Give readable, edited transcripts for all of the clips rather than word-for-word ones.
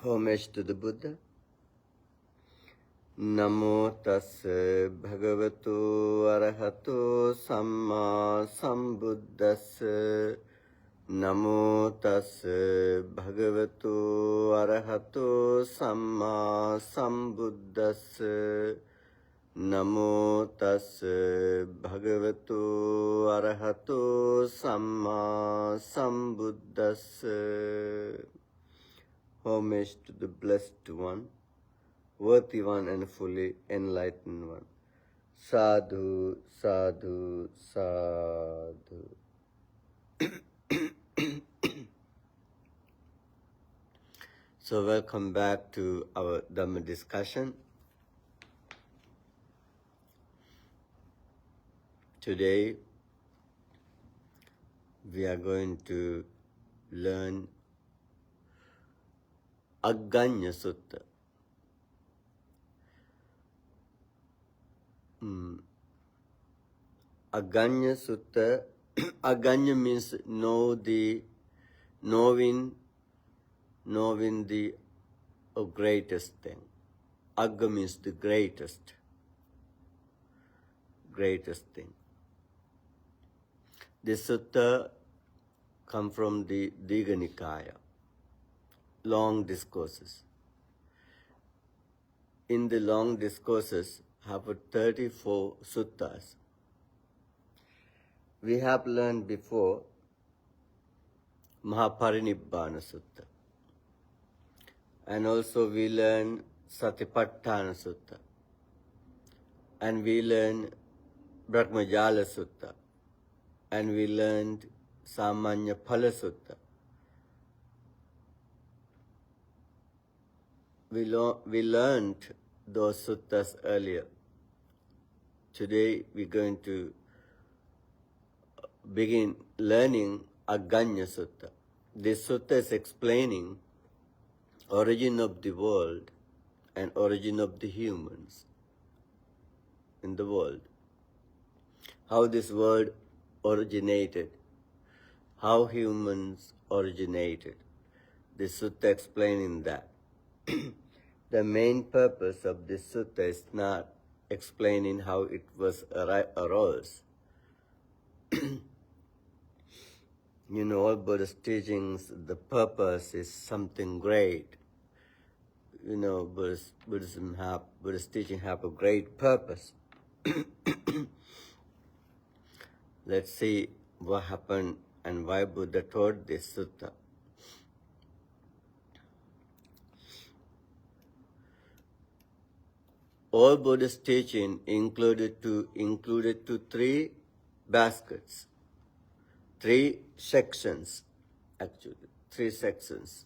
Homage to the Buddha. Namo tassa bhagavato arahato samma sambuddhassa. Namo tassa bhagavato arahato samma sambuddhassa. Namo tassa bhagavato arahato samma sambuddhassa. Homage to the Blessed One, Worthy One and fully enlightened One. Sadhu, sadhu, sadhu. So welcome back to our Dhamma discussion. Today we are going to learn Aganya Sutta. Aganya Sutta. Aganya means knowing the greatest thing. Agga means the greatest thing. This sutta comes from the Digha Nikaya, long discourses. In the long discourses have 34 suttas. We have learned before Mahaparinibbana Sutta. And also we learn Satipatthana Sutta. And we learn Brahmajala Sutta. And we learned Samanya Phala Sutta. We learned those suttas earlier. Today we're going to begin learning Aganya Sutta. This sutta is explaining origin of the world and origin of the humans in the world. How this world originated, how humans originated. This sutta explaining that. The main purpose of this sutta is not explaining how it was arose. You know, all Buddha's teachings, the purpose is something great. You know, Buddhist teaching have a great purpose. Let's see what happened and why Buddha taught this sutta. All Buddhist teaching included to three baskets, three sections, actually, three sections.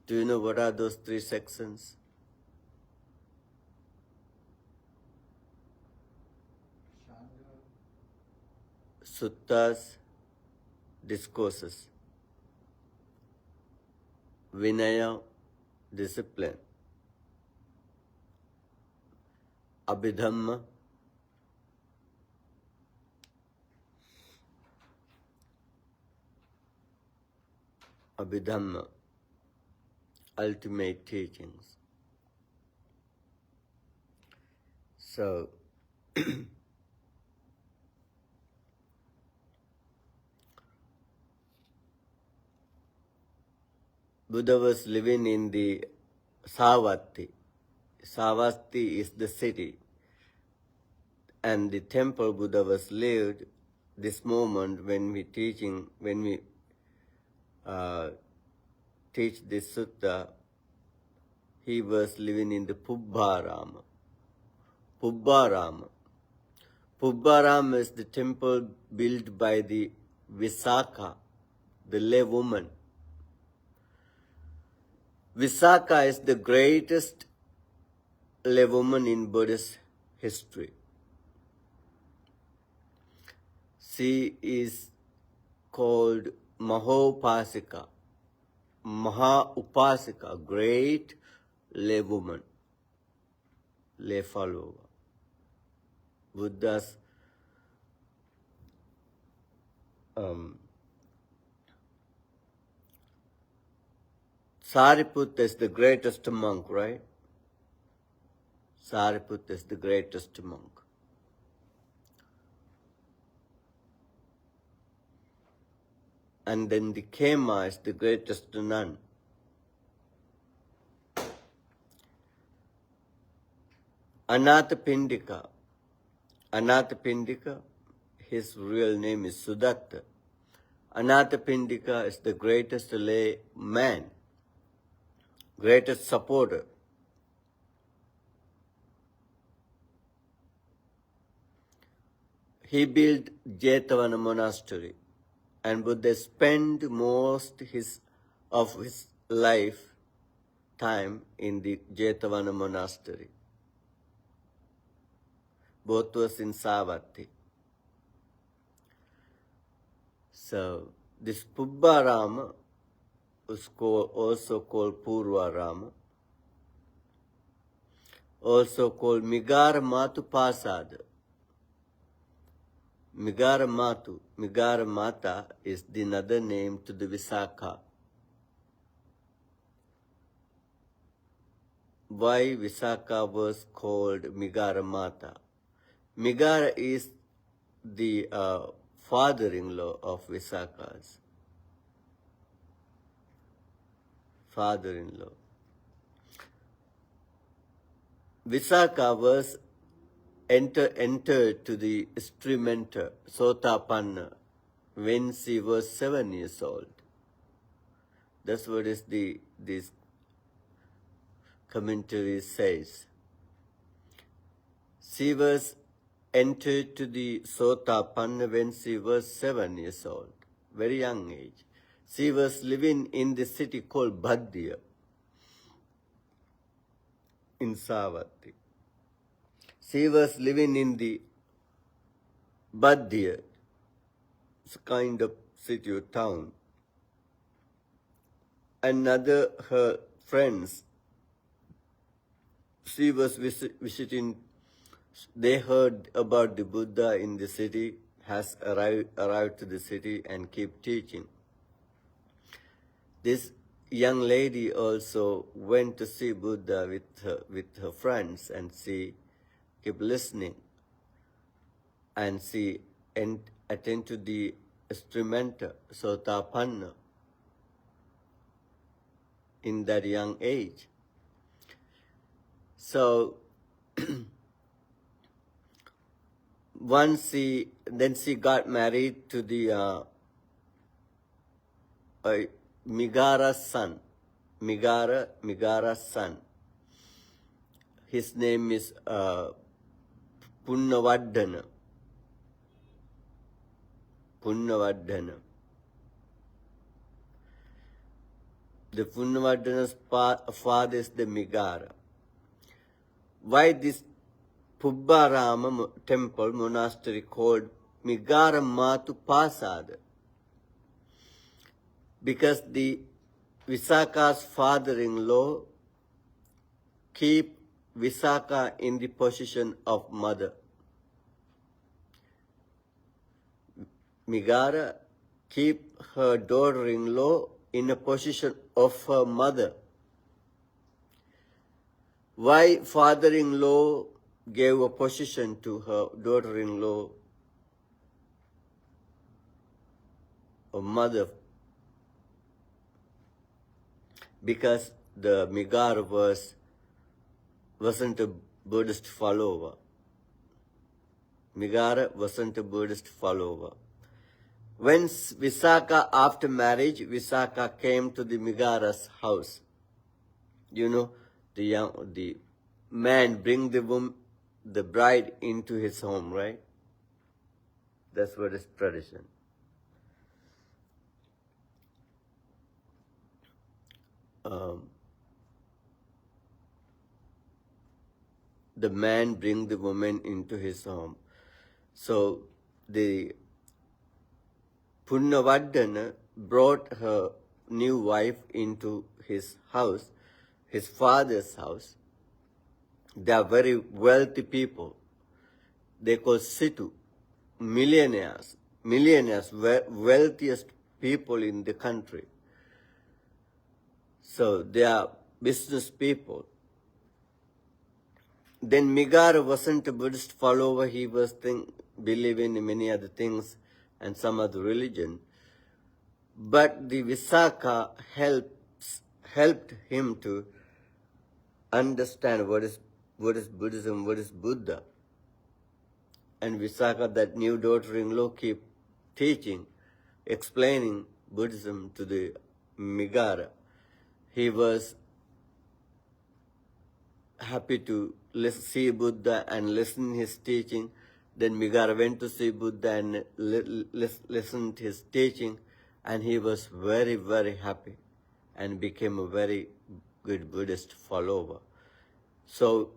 Do you know what are those three sections? Suttas, discourses. Vinaya, discipline. Abhidhamma, ultimate teachings. So, Buddha was living in the Savatthi. Savatthi is the city. And the temple Buddha was lived, this moment when we teach this sutta, he was living in the Pubbārāma. Pubbārāma is the temple built by the Visakha, the lay woman. Visakha is the greatest lay woman in Buddhist history. She is called Mahopasika, Maha-upasika, great lay woman, lay follower. Buddha's Sariputta is the greatest monk, right? Sariputta is the greatest monk. And then the Kema is the greatest nun. Anathapindika. Anathapindika, his real name is Sudatta. Anathapindika is the greatest lay man, greatest supporter. He built Jetavana monastery, and Buddha spent most of his life time in the Jetavana monastery. Both was in Savatthi. So this Pubbarama was also called Purvarama, also called Migara Matu Pasada. Migara Mata is the another name to the Visakha. Why Visakha was called Migara Mata? Migara is the father-in-law of Visakha's. Father-in-law. Visakha was entered to the instrumenter Sotapanna when she was 7 years old. That's what is this commentary says. She was entered to the Sotapanna when she was 7 years old, very young age. She was living in the city called Bhadya in Savatthi. She was living in the Bhadya, it's a kind of city or town. Another her friends, she was visiting. They heard about the Buddha in the city, has arrived to the city and keep teaching. This young lady also went to see Buddha with her friends, and she kept listening. And she attended to the instrumenta, Sotapanna, in that young age. So then she got married to the Migara's son. Migara's son. His name is Punnavardhana. Punnavardhana. The Punnavardhana's father is the Migara. Why this Pubbarama temple monastery called Migara Matu Pasada? Because the Visakha's father-in-law keep Visakha in the position of mother. Migara keep her daughter-in-law in a position of her mother. Why father-in-law gave a position to her daughter-in-law or mother? Because the Migara wasn't a Buddhist follower. Migara wasn't a Buddhist follower. When Visakha, after marriage, Visakha came to the Migara's house. You know, the man bring the bride into his home, right? That's what is tradition. The man bring the woman into his home. So the Punnavardhana brought her new wife into his house, his father's house. They are very wealthy people. They call Situ, millionaires, wealthiest people in the country. So they are business people. Then Migara wasn't a Buddhist follower. He was believing in many other things and some other religion. But the Visakha helped him to understand what is Buddhism, what is Buddha. And Visakha, that new daughter-in-law, keep teaching, explaining Buddhism to the Migara. He was happy to see Buddha and listen his teaching. Then Migara went to see Buddha and listened his teaching, and he was very, very happy and became a very good Buddhist follower. So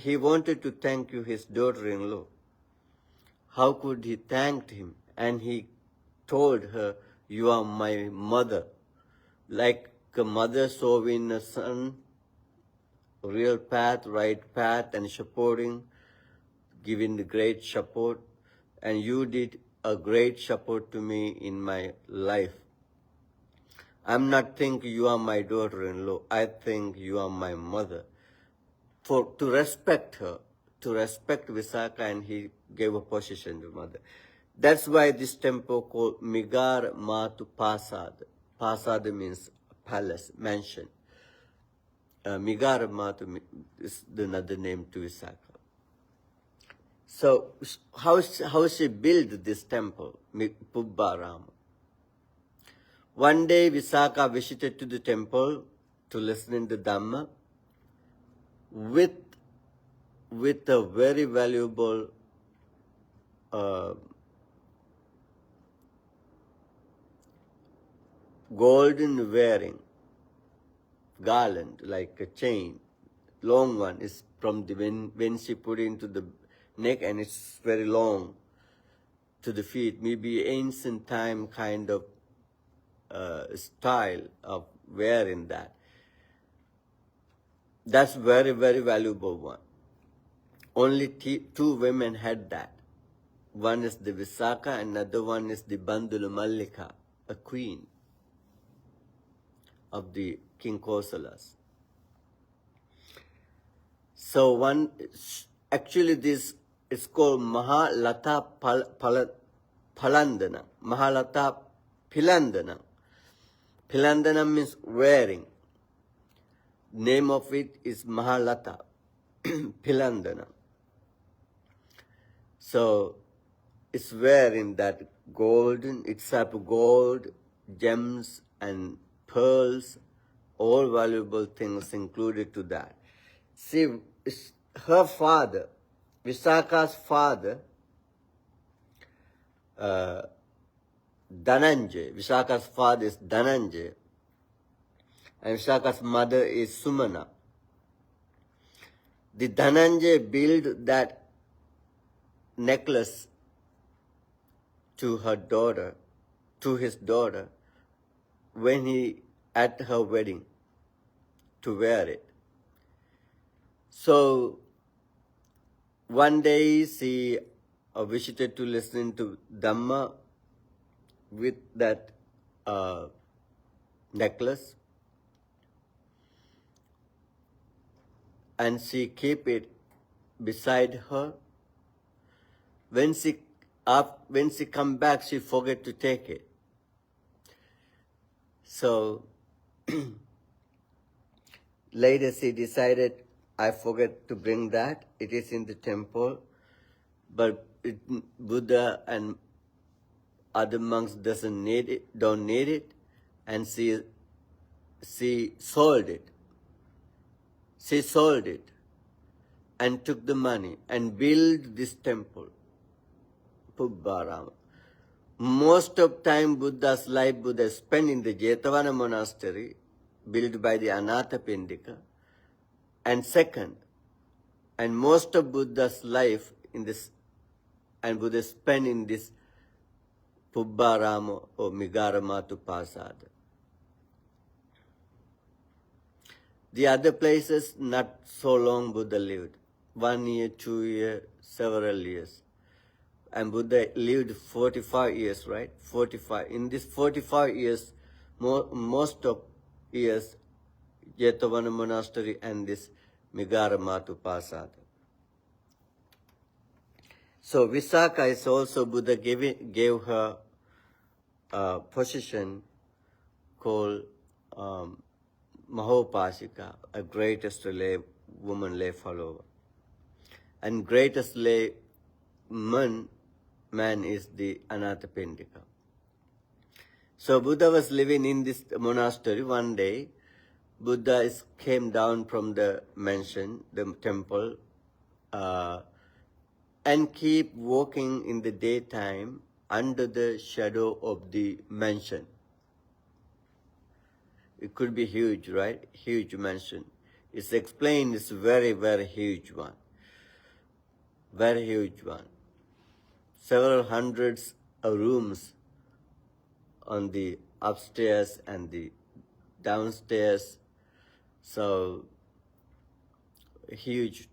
he wanted to thank you, his daughter-in-law. How could he thank him? And he told her, "You are my mother." Like a mother showing a son real path, right path, and supporting, giving the great support. And you did a great support to me in my life. I'm not thinking you are my daughter-in-law. I think you are my mother. To respect her, to respect Visakha, and he gave a position to mother. That's why this temple called Migar Matu Pasad. Pasad means palace, mansion. Migar Matu is another name to Visakha. So how she built this temple, Pubbarama? One day Visakha visited to the temple to listen to Dhamma with a very valuable golden wearing garland, like a chain, long one, is from the when she put it into the neck, and it's very long to the feet, maybe ancient time kind of style of wearing that. That's very, very valuable one. Only two women had that. One is the Visakha, and another one is the Bandula Mallika, a queen of the King Kosalas. So actually this is called Mahalata Palandana. Mahalata Pilandana. Pilandana means wearing. Name of it is Mahalata Pilandana. So it's wearing that golden, except gold, gems and pearls, all valuable things included to that. See, her father, Visakha's father, Dhananjay. Visakha's father is Dhananjay, and Visakha's mother is Sumana. The Dhananjay built that necklace to his daughter, when he at her wedding to wear it. So one day she visited to listen to Dhamma with that necklace, and she kept it beside her. When she come back, she forget to take it. So later she decided, I forget to bring that. It is in the temple, but Buddha and other monks don't need it, and she sold it. She sold it and took the money and built this temple, Pubbarama. Most of time Buddha's life Buddha spent in the Jetavana monastery, built by the Anathapindika. And second, and most of Buddha's life in this, and Buddha spent in this Pubbarama or Migaramatu Pasada. The other places, not so long Buddha lived. 1 year, 2 years, several years. And Buddha lived 45 years, right? 45. In this 45 years, most of years, Jetavana Monastery and this Migaramatu Pasada. So Visakha is also Buddha gave her a position called Mahopasika, a greatest woman lay follower. And greatest lay man is the Anathapindika. So Buddha was living in this monastery. One day, Buddha came down from the mansion, the temple, and keep walking in the daytime under the shadow of the mansion. It could be huge, right? Huge mansion. It's explained it's very, very huge one. Very huge one. Several hundreds of rooms on the upstairs and the downstairs. So, a huge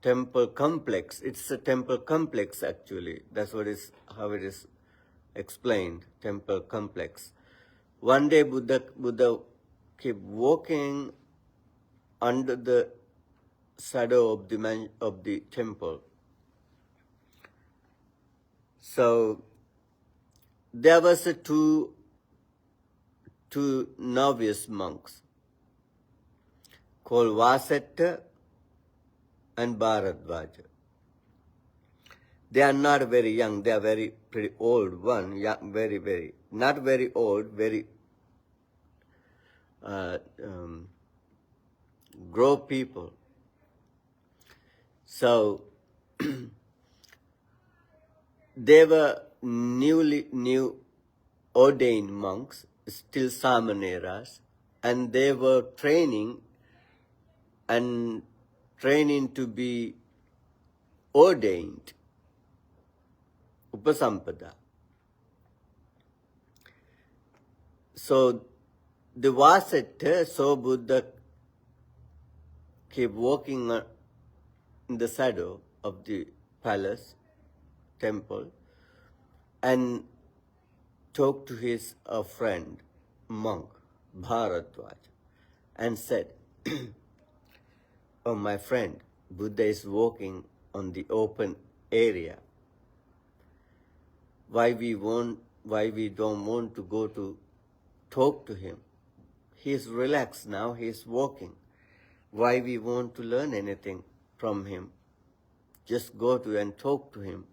temple complex. It's a temple complex actually. That's how it is explained, temple complex. One day Buddha kept walking under the shadow of the temple. So there was two novice monks called Vasetta and Bharadvaja. They are not very young. They are pretty old. One, young, very, not very old, very grown people. So they were new ordained monks, still samaneras, and they were training to be ordained, upasampada. So the Vasetta saw Buddha keep walking in the shadow of the palace, temple, and talked to his friend, monk, Bharadwaja, and said, "Oh, my friend, Buddha is walking on the open area. Why we don't want to go to talk to him? He is relaxed now, he is walking. Why we want to learn anything from him? Just go to and talk to him."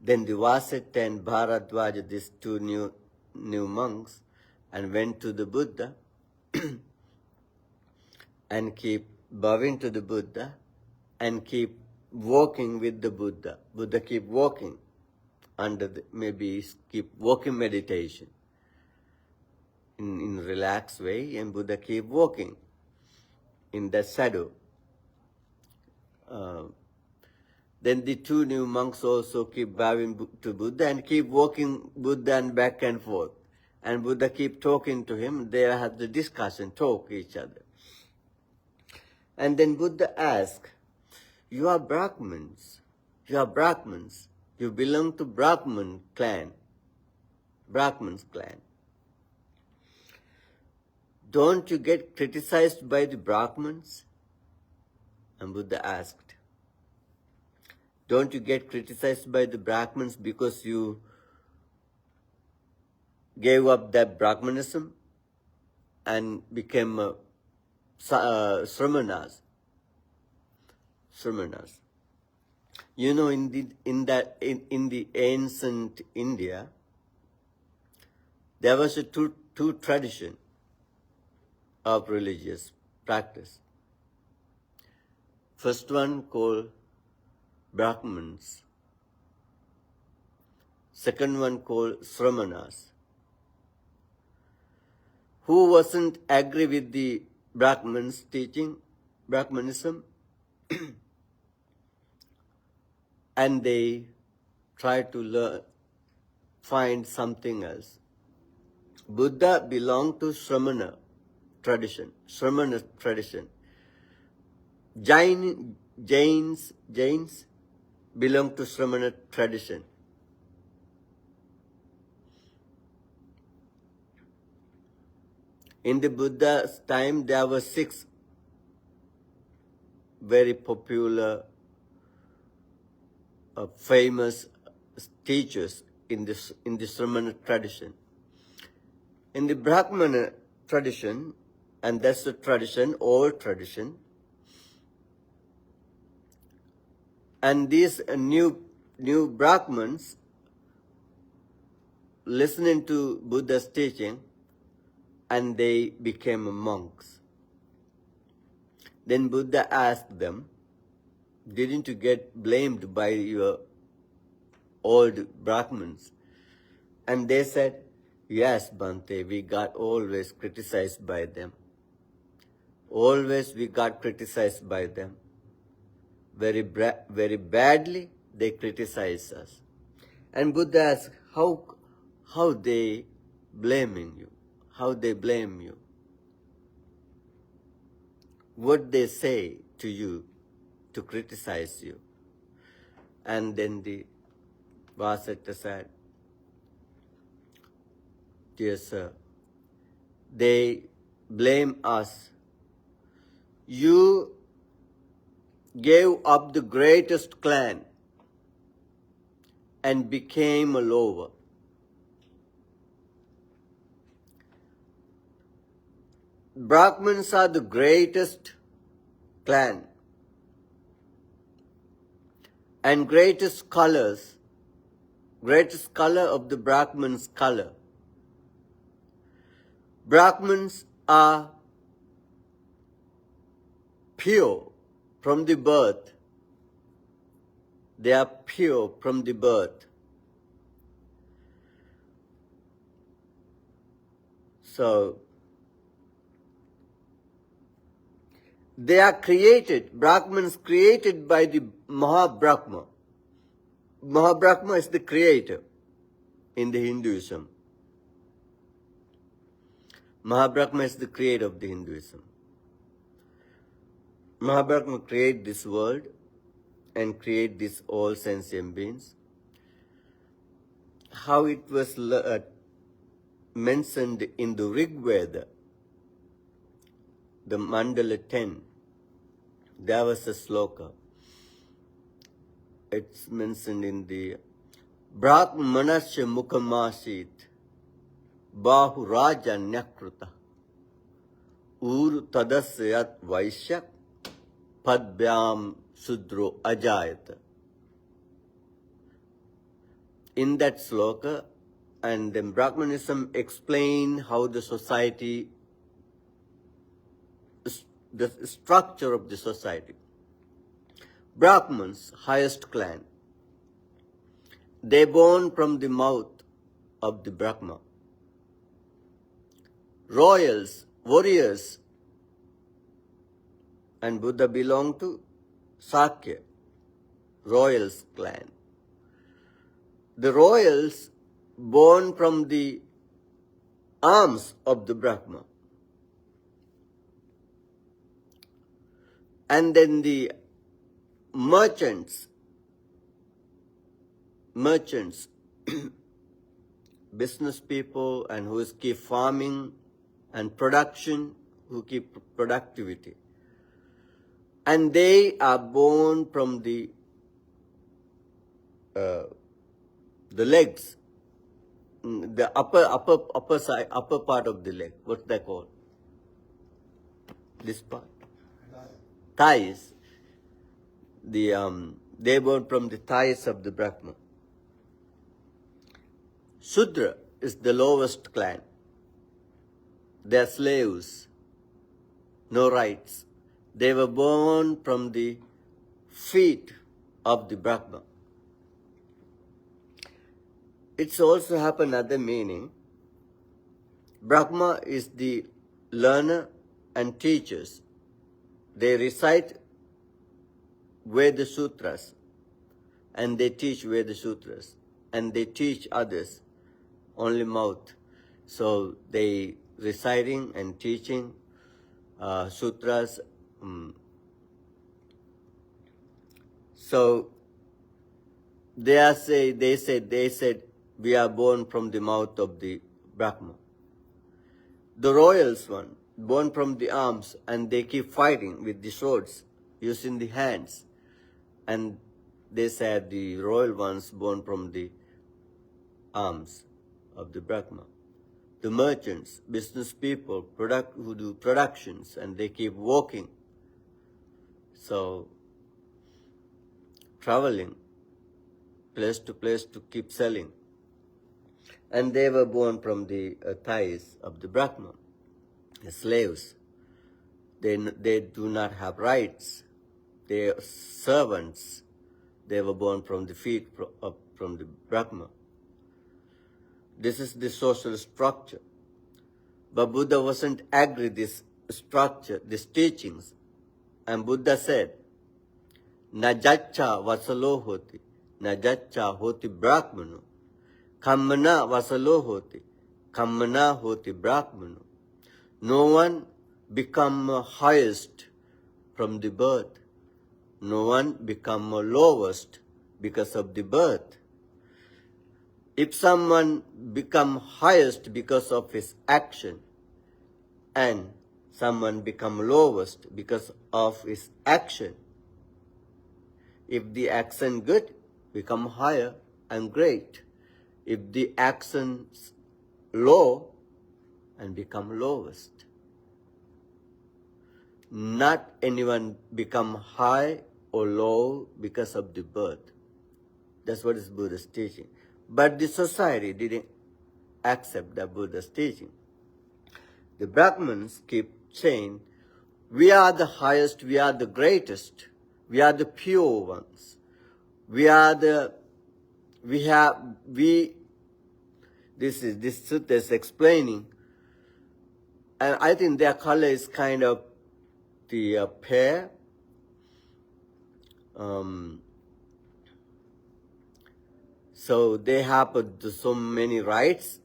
Then the Vasetta and Bharadwaja, these two new monks, and went to the Buddha and keep bowing to the Buddha and keep walking with the Buddha. Buddha keep walking keep walking meditation in relaxed way, and Buddha keep walking in the shadow. Then the two new monks also keep bowing to Buddha and keep walking Buddha and back and forth. And Buddha keep talking to him. They have the discussion, talk each other. And then Buddha asked, "You are Brahmins. You belong to Brahmins clan. Don't you get criticized by the Brahmins?" And Buddha asked, "Don't you get criticized by the Brahmins because you gave up that Brahmanism and became Sramanas?" You know, in the ancient India, there was a two tradition of religious practice. First one called Brahmins. Second one called Sramanas. Who wasn't agree with the Brahmins teaching, Brahmanism, and they tried to find something else. Buddha belonged to Sramana tradition. Jains belong to Sramana tradition. In the Buddha's time, there were 6 very popular, famous teachers in the Sramana tradition. In the Brahmana tradition, and that's the tradition, old tradition, and these new Brahmins listening to Buddha's teaching, and they became monks. Then Buddha asked them, didn't you get blamed by your old Brahmins? And they said, yes, Bhante, we got always criticized by them. Always we got criticized by them. Very badly they criticize us. And Buddha asked, how they blaming you? How they blame you? What they say to you to criticize you? And then the Vasetta said, dear sir, they blame us. You gave up the greatest clan and became a lover. Brahmins are the greatest clan and greatest color of the Brahmins' color. Brahmins are pure from the birth. They are pure from the birth. So, they are created, Brahmins created by the Mahabrahma. Mahabrahma is the creator in the Hinduism. Mahabrahma is the creator of the Hinduism. Mahabrahma created this world and create these all sentient beings. How it was mentioned in the Rig Veda, the Mandala 10, there was a sloka. It's mentioned in the Brahmanasya Mukhamasit Bahu Raja Nyakruta Uru Tadasyat Vaishyak Padbyam Sudro Ajayata. In that sloka, and then Brahmanism explain how the society, the structure of the society. Brahmins, highest clan, they born from the mouth of the Brahma. Royals, warriors, and Buddha belonged to Sakya, royals clan. The royals born from the arms of the Brahma. And then the merchants, business people, and who keep farming and production, who keep productivity. And they are born from the legs, the upper side, upper part of the leg. What's that called? This part. Thighs. They born from the thighs of the Brahma. Shudra is the lowest clan. They are slaves, no rights. They were born from the feet of the Brahma. It's also have another meaning. Brahma is the learner and teachers. They recite Veda Sutras and they teach Veda Sutras and they teach others only mouth. So they reciting and teaching sutras. So they said we are born from the mouth of the Brahma. the royals one, born from the arms, and they keep fighting with the swords, using the hands. And they said the royal ones born from the arms of the Brahma. The merchants, business people, who do productions, and they keep walking. So, traveling, place to place to keep selling. And they were born from the thighs of the Brahma, the slaves. They do not have rights. They are servants. They were born from the feet from the Brahma. This is the social structure. But Buddha wasn't agree this structure, these teachings. And Buddha said, Najacha vasalo hoti, najacha hoti brahmano, kammana vasalo hoti, kammana hoti brahmano. No one become highest from the birth. No one become lowest because of the birth. If someone become highest because of his action, and someone become lowest because of his action, if the action good, become higher and great. If the action's low, and become lowest. Not anyone become high or low because of the birth. That's what is Buddha's teaching. But the society didn't accept the Buddha's teaching. The Brahmins keep saying, we are the highest, we are the greatest, we are the pure ones. This sutta is explaining, and I think their color is kind of the pear. So they have so many rights,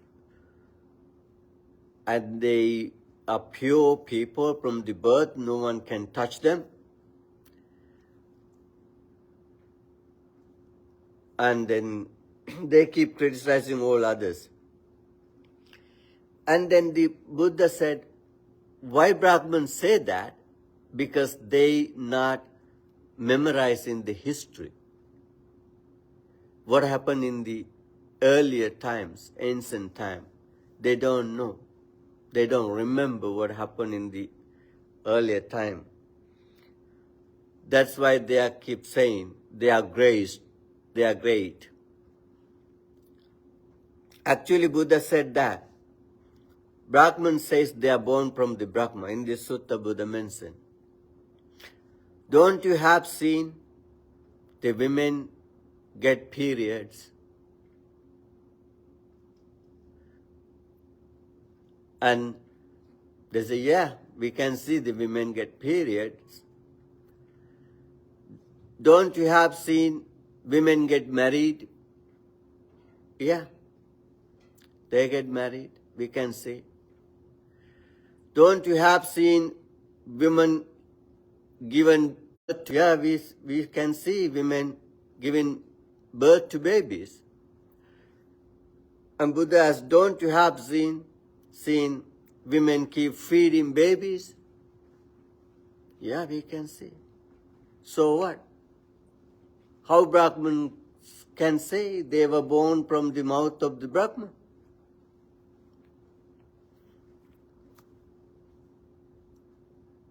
and they are pure people from the birth, no one can touch them. And then they keep criticizing all others. And then the Buddha said, why Brahmins say that? Because they not memorizing the history. What happened in the earlier times, ancient time. They don't know. They don't remember what happened in the earlier time. That's why they keep saying they are great. They are great. Actually, Buddha said that. Brahman says they are born from the Brahma. In this sutta, Buddha mentioned. Don't you have seen the women get periods? And they say, yeah, we can see the women get periods. Don't you have seen women get married? Yeah, they get married, we can see. Don't you have seen women given birth to? Yeah, we can see women giving birth to babies. And Buddha asks, don't you have seen women keep feeding babies? Yeah, we can see. So what? How Brahmins can say they were born from the mouth of the Brahma?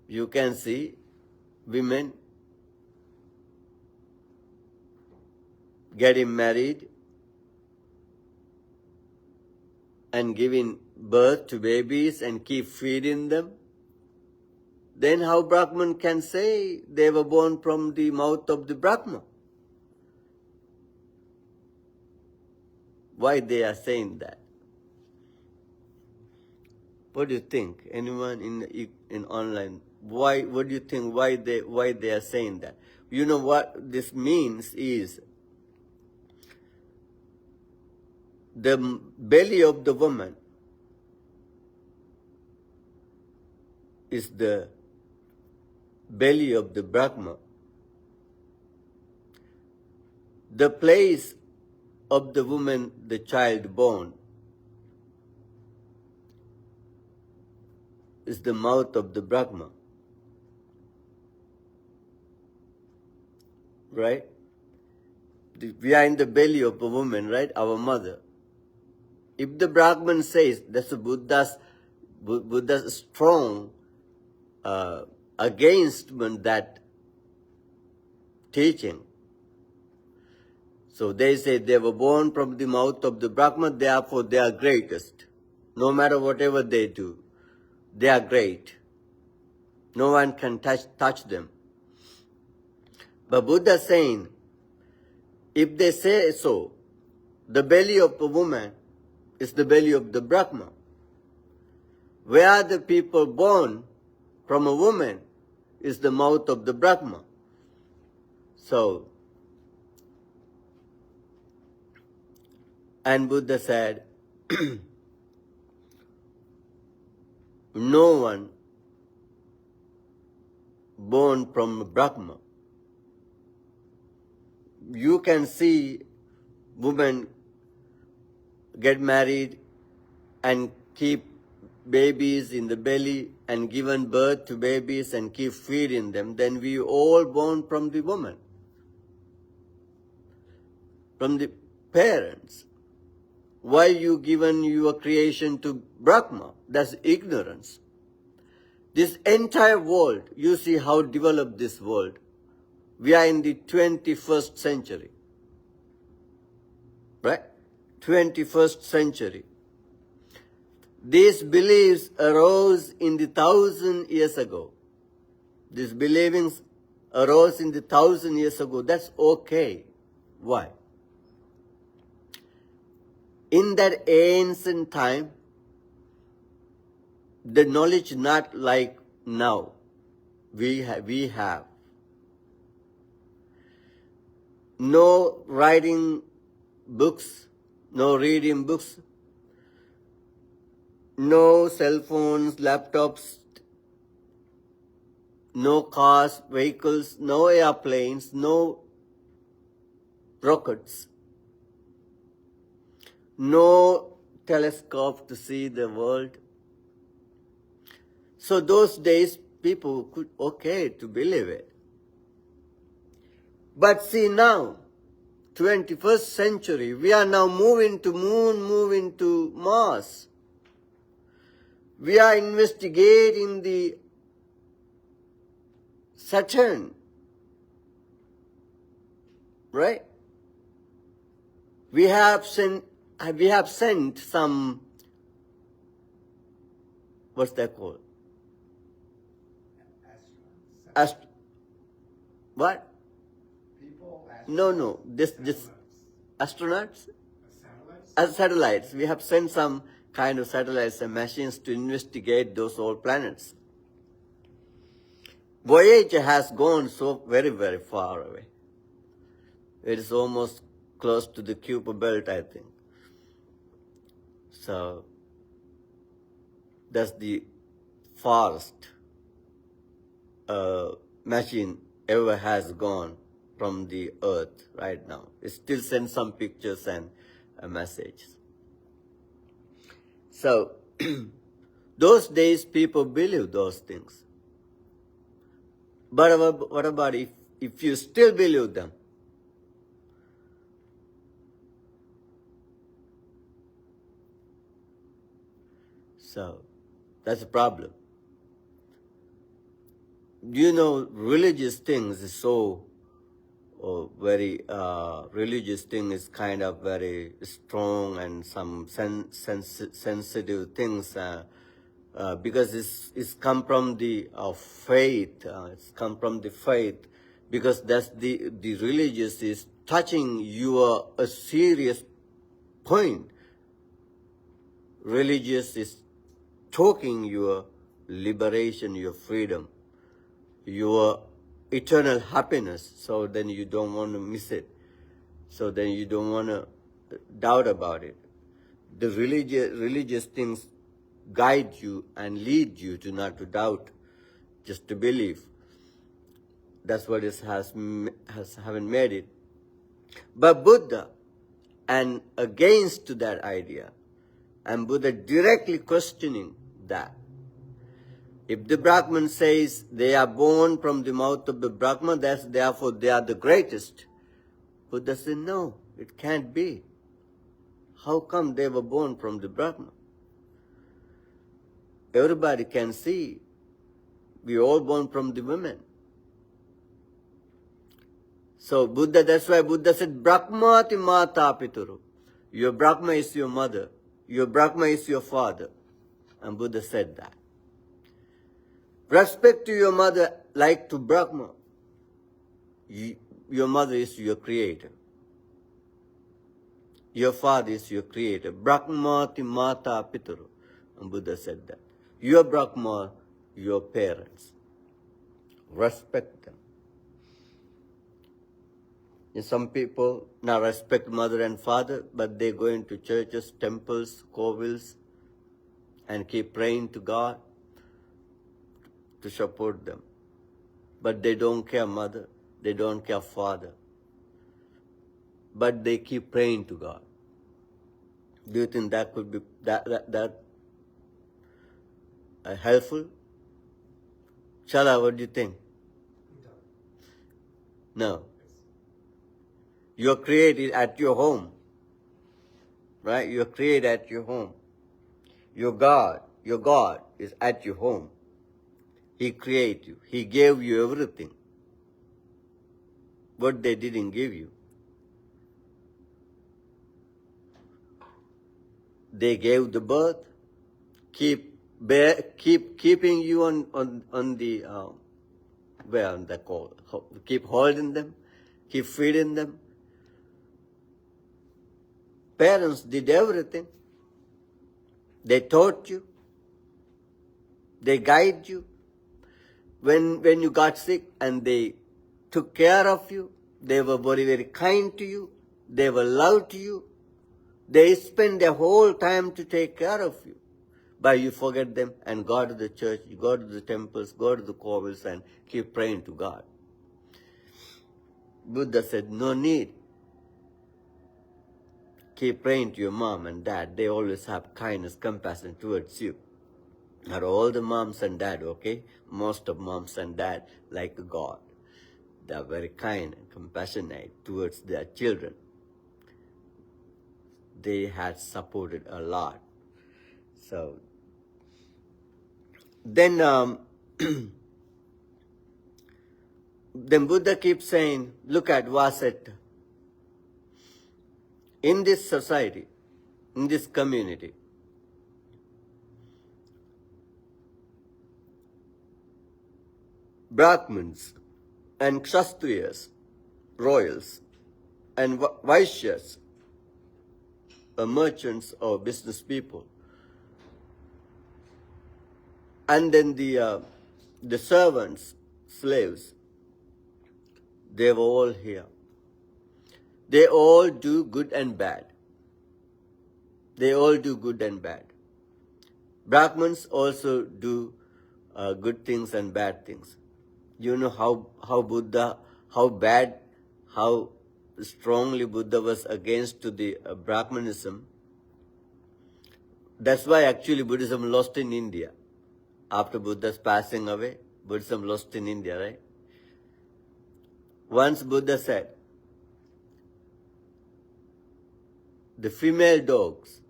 You can see women getting married and giving birth to babies and keep feeding them. Then how Brahman can say they were born from the mouth of the Brahma? Why they are saying that? What do you think? Anyone in online? What do you think? Why they are saying that? You know what this means is the belly of the woman is the belly of the Brahma. The place of the woman, the child born, is the mouth of the Brahma. Right? We are in the belly of a woman, right? Our mother. If the Brahman says that's Buddha's strong against that teaching. So they say they were born from the mouth of the Brahman, therefore they are greatest. No matter whatever they do, they are great. No one can touch them. But Buddha is saying, if they say so, the belly of a woman is the belly of the Brahma. Where the people born from a woman is the mouth of the Brahma. So, and Buddha said, no one born from Brahma. You can see women get married and keep babies in the belly and given birth to babies and keep feeding them. Then we all born from the woman, from the parents. Why you given your creation to Brahma? That's ignorance. This entire world, you see how developed this world. We are in the 21st century. Right? 21st century. These beliefs arose in the 1,000 years ago. These beliefs arose in the 1,000 years ago. That's okay. Why? In that ancient time, the knowledge not like now. We have. No writing books, no reading books, no cell phones, laptops, no cars, vehicles, no airplanes, no rockets, no telescope to see the world. So those days people could okay to believe it. But see now, 21st century, we are now moving to moon, moving to Mars. We are investigating the Saturn, right? We have sent some, what's that called? What? No, this astronauts? Satellites. We have sent some kind of satellites and machines to investigate those old planets. Voyager has gone so very, very far away. It is almost close to the Kuiper belt, I think. So, that's the farthest machine ever has gone from the earth right now. It still sends some pictures and messages. So, those days people believe those things. But what about if you still believe them? So, that's a problem. You know, religious things is so very, religious thing is kind of very strong and some sensitive things because it's come from the faith. It's come from the faith because that's the religious is touching your a serious point. Religious is talking your liberation, your freedom, your eternal happiness. So then you don't want to miss it. So then you don't want to doubt about it. The religious things guide you and lead you to not to doubt, just to believe. That's what it haven't made it. But Buddha, and against to that idea, and Buddha directly questioning that. If the Brahman says they are born from the mouth of the Brahman, therefore they are the greatest. Buddha said, no, it can't be. How come they were born from the Brahman? Everybody can see we all born from the women. So that's why Buddha said, Brahmati mata pituru. Your Brahma is your mother. Your Brahma is your father. And Buddha said that. Respect to your mother like to Brahma. Your mother is your creator. Your father is your creator. Brahmati mata pituru. And Buddha said that. Your Brahma, your parents. Respect them. And some people not respect mother and father, but they go into churches, temples, kovils, and keep praying to God to support them. But they don't care mother, they don't care father. But they keep praying to God. Do you think that could be helpful? Chala, what do you think? No. You're created at your home. Right? You're created at your home. Your God is at your home. He created you. He gave you everything. What they didn't give you. They gave the birth, keeping you on the call. Keep holding them, keep feeding them. Parents did everything. They taught you. They guided you. When you got sick and they took care of you, they were very, very kind to you. They were loved to you. They spend their whole time to take care of you. But you forget them and go to the church, you go to the temples, go to the kovils and keep praying to God. Buddha said, no need. Keep praying to your mom and dad. They always have kindness, compassion towards you. Not all the moms and dad, okay? Most of moms and dad like God. They are very kind and compassionate towards their children. They had supported a lot. So, then Buddha keeps saying, look at Vasetta. In this society, in this community, Brahmins and Kshatriyas, royals, and Vaishyas, merchants or business people, and then the servants, slaves, they were all here. They all do good and bad. They all do good and bad. Brahmins also do good things and bad things. You know how Buddha, how strongly Buddha was against to the Brahmanism. That's why actually Buddhism lost in India. After Buddha's passing away, Buddhism lost in India, right? Once Buddha said, the female dogs,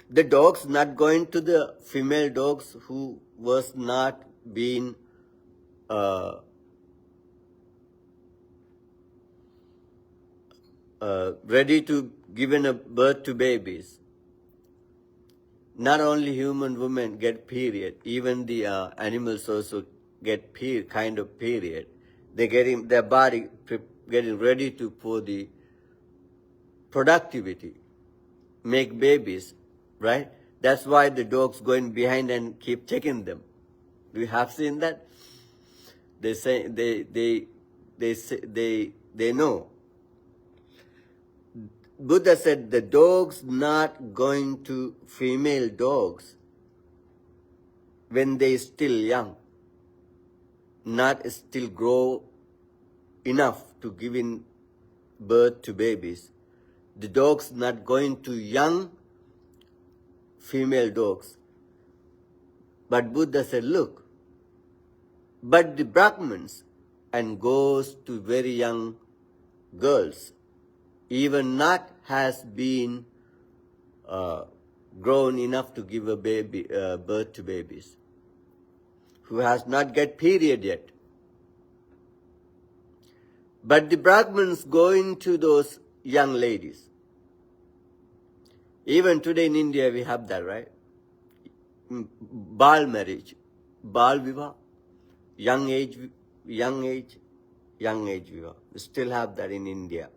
the dogs not going to the female dogs who was not being ready to give a birth to babies. Not only human women get period, even the animals also get kind of period. They're getting their body getting ready for the productivity, make babies, right? That's why the dogs going behind and keep checking them. We have seen that. They say they know. Buddha said the dogs not going to female dogs when they still young, not still grow enough to give in birth to babies. The dogs not going to young female dogs, But Buddha said, look, but the Brahmins, and goes to very young girls, even not has been grown enough to give a baby, birth to babies, who has not get period yet. But the Brahmins go into those young ladies. Even today in India we have that, right? Bal marriage, Bal Viva, young age Viva. We still have that in India.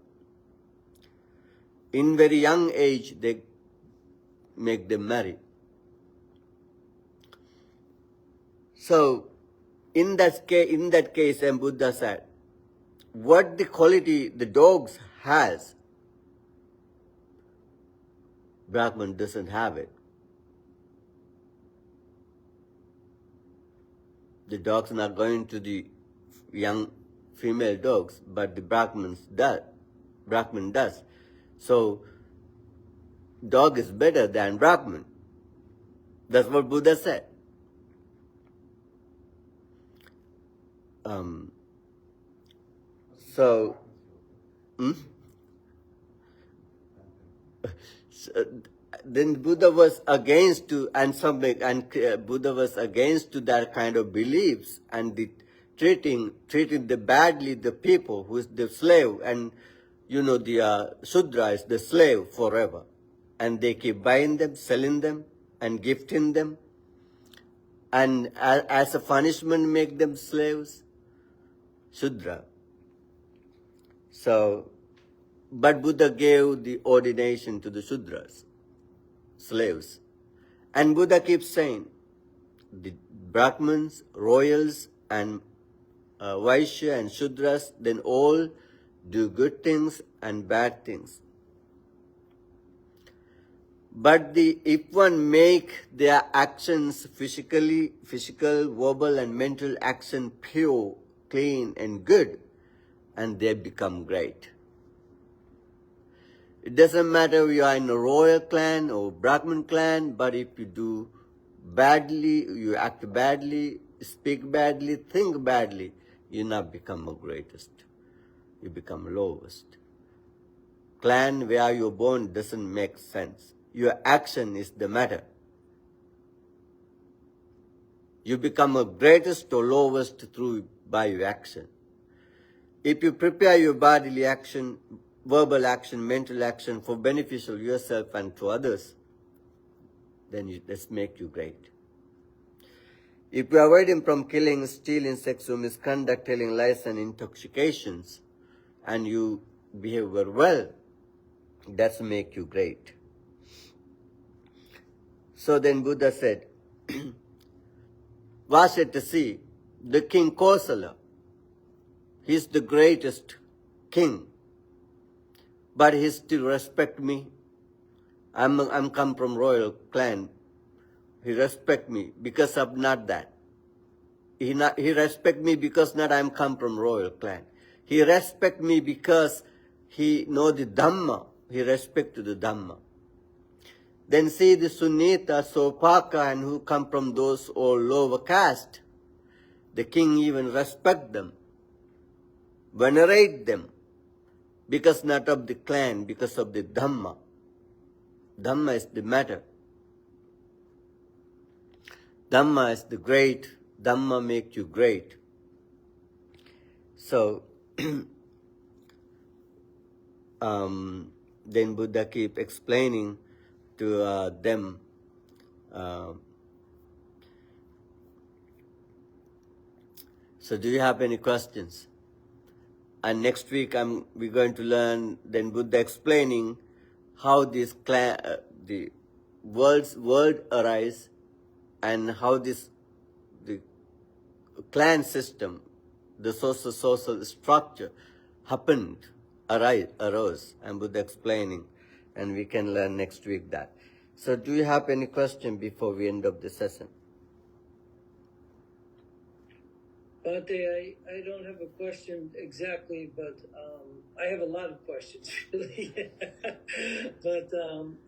In very young age, they make them marry. So, in that case, and Buddha said, what the quality the dogs has, Brahman doesn't have it. The dogs are not going to the young female dogs, but the Brahman does. So, dog is better than Brahman. That's what Buddha said. So, then Buddha was against to, Buddha was against to that kind of beliefs and treating the badly the people who is the slave, and the Shudra is the slave forever, and they keep buying them, selling them, and gifting them, and as a punishment make them slaves, Shudra. So, but Buddha gave the ordination to the Shudras, slaves. And Buddha keeps saying, the Brahmins, royals, and Vaishya and Shudras, then all do good things and bad things. But if one make their actions physical, verbal, and mental action pure, clean, and good, and they become great. It doesn't matter if you are in a royal clan or Brahmin clan, but if you do badly, you act badly, speak badly, think badly, you not become a greatest. You become lowest. Clan where you're born doesn't make sense. Your action is the matter. You become a greatest or lowest by your action. If you prepare your bodily action, verbal action, mental action for beneficial yourself and to others, then let's make you great. If you are avoiding from killing, stealing, sexual misconduct, telling lies and intoxications, and you behave very well, that's make you great. So then Buddha said, Vasatasi, the king Kosala, he's the greatest king, but he still respect me. I'm come from royal clan. He respect me because of not that. He respect me because not I'm come from royal clan. He respect me because he know the Dhamma. He respect to the Dhamma. Then see the Sunita, Sopaka, and who come from those all lower caste. The king even respect them, venerate them, because not of the clan, because of the Dhamma. Dhamma is the matter. Dhamma is the great. Dhamma make you great. So, then Buddha keep explaining to them. So do you have any questions? And next week we're going to learn then Buddha explaining how this the world arise, and how the clan system, the social structure arose, and Buddha explaining, and we can learn next week that. So do you have any question before we end up the session? Bhante, I don't have a question exactly, but I have a lot of questions, really. But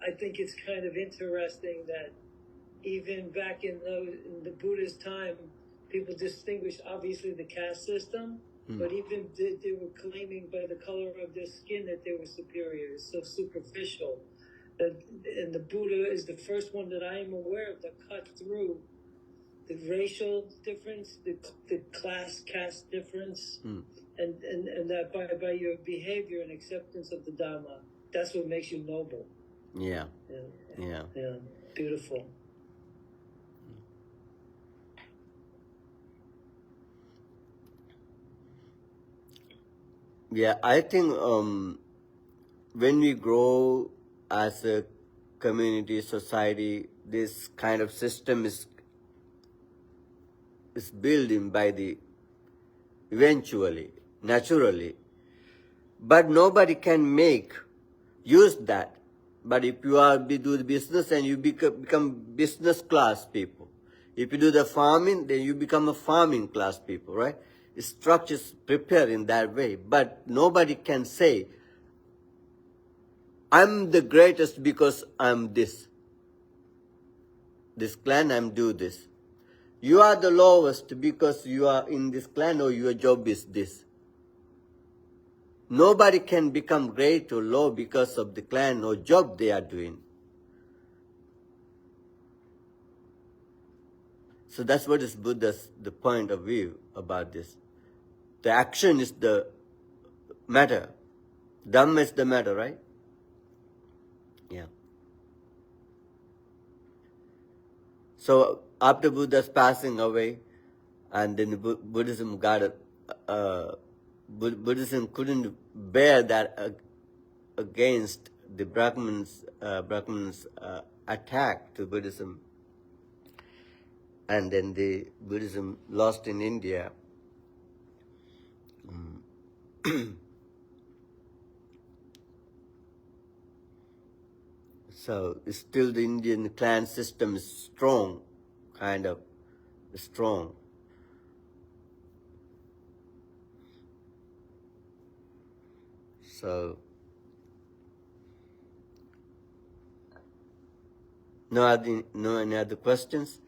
I think it's kind of interesting that even back in the Buddha's time, people distinguished obviously the caste system, but even they were claiming by the color of their skin that they were superior. It's so superficial. And the Buddha is the first one that I am aware of that cut through the racial difference, the class caste difference, and that by your behavior and acceptance of the Dhamma, that's what makes you noble. Yeah. Beautiful. Yeah, I think when we grow as a community, society, this kind of system is built in by the eventually, naturally. But nobody can use that. But if you do the business and you become business class people. If you do the farming, then you become a farming class people, right? The structures prepare in that way. But nobody can say, I'm the greatest because I'm this. This clan, I'm do this. You are the lowest because you are in this clan or your job is this. Nobody can become great or low because of the clan or job they are doing. So that's what is Buddha's the point of view about this. The action is the matter. Dhamma is the matter, right? Yeah. So after Buddha's passing away, and then Buddhism Buddhism couldn't bear that against the Brahmins' attack to Buddhism, and then the Buddhism lost in India. So still the Indian clan system is strong, kind of strong. So no any other questions?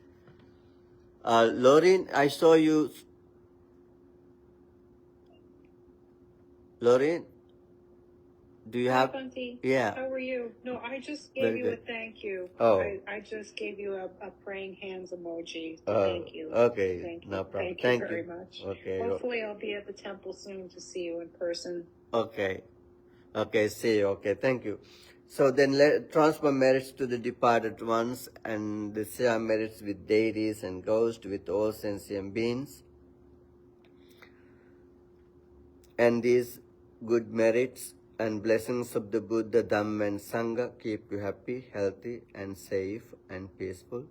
Lauren, I saw you. Lauren, do you have? Bunty. Yeah. How are you? No, I just gave Very you good. a thank you. Oh. I just gave you a praying hands emoji. Oh, Thank you. okay. Thank you. No problem. Thank you Thank very you. much. Okay. Hopefully I'll be at the temple soon to see you in person. Okay. Okay, see you. Okay, thank you. So then transfer merits to the departed ones and the share merits with deities and ghosts, with all sentient beings. And these good merits and blessings of the Buddha, Dhamma and Sangha keep you happy, healthy and safe and peaceful.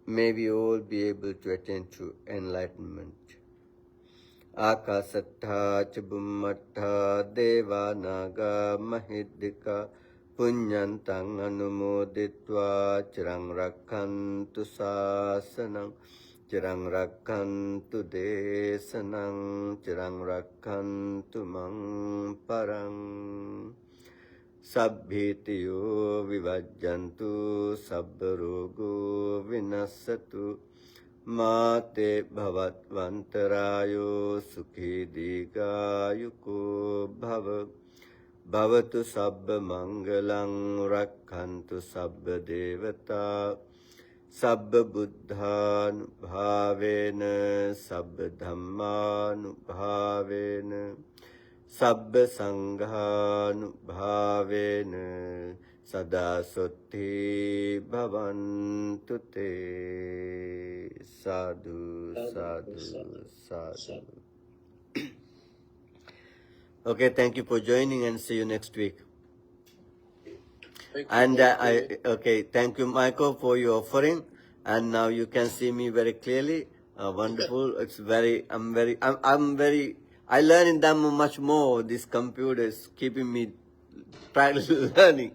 May we all be able to attain to enlightenment. Akasattha ca Bhummattha Deva Naga Mahiddhika Punyantang Anumoditva Chirang Rakkantu Sasanang Chirang Rakkantu Desanang Chirang Rakkantu Mang Parang Sabbhitiyo Vivajjantu Sabbarogo Vinassatu Mate bhavatvantarayo sukhi digayuko bhava bhavatu sabba mangalang rakhantu sabba devata sabba buddhan bhavena sabba dhamman bhavena sabba sanghan bhavena Sada Sotti Bhavantu Te. Sadhu, sadhu, sadhu. Okay, thank you for joining and see you next week. And thank you, Michael, for your offering. And now you can see me very clearly. Wonderful. It's I learn in Dhamma much more. This computer is keeping me practical learning.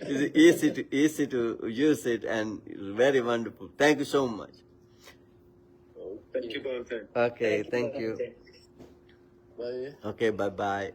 It's easy to use it and very wonderful. Thank you so much. Thank you, Bhante. Okay, thank you. Bye. Okay, bye-bye.